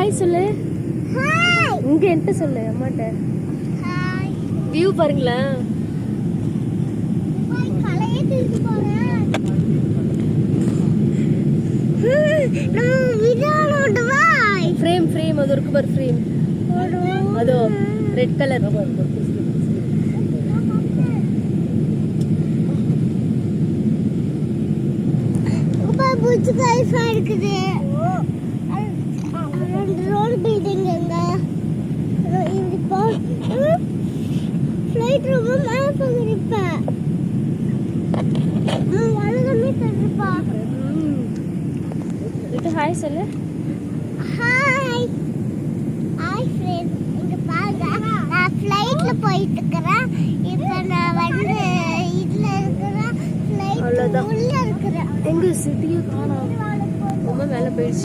Hi சொல்லு. Hi. இங்க என்கிட்ட சொல்லு அம்மாட்ட. ஹாய். வியூ பாருங்களேன். ஹாய் கலையே திருப்பி போறேன். நம்ம விடானோட வாய். ஃப்ரேம் அது இருக்கு பாரு ஃப்ரேம். அதோ ரெட் கலர். அப்பா புஜ் கைஃபா இருக்குது. ரோல் பில்டிங் எங்க இது போ ஃளைட் ரொம்ப மேல போகுதுப்பா. வலகமே தருப்பா. இது ஹாய் சொல்லு. ஹாய். Hi friend. இங்க பாருங்க. நான் ஃளைட்ல போயிட்டு இருக்கறேன். இப்போ நான் வந்து இதுல இருக்கறேன். ஃளைட் உள்ள இருக்கறேன். எங்க சிட்டியே காணோம். ரொம்ப மேல போயிடுச்சு.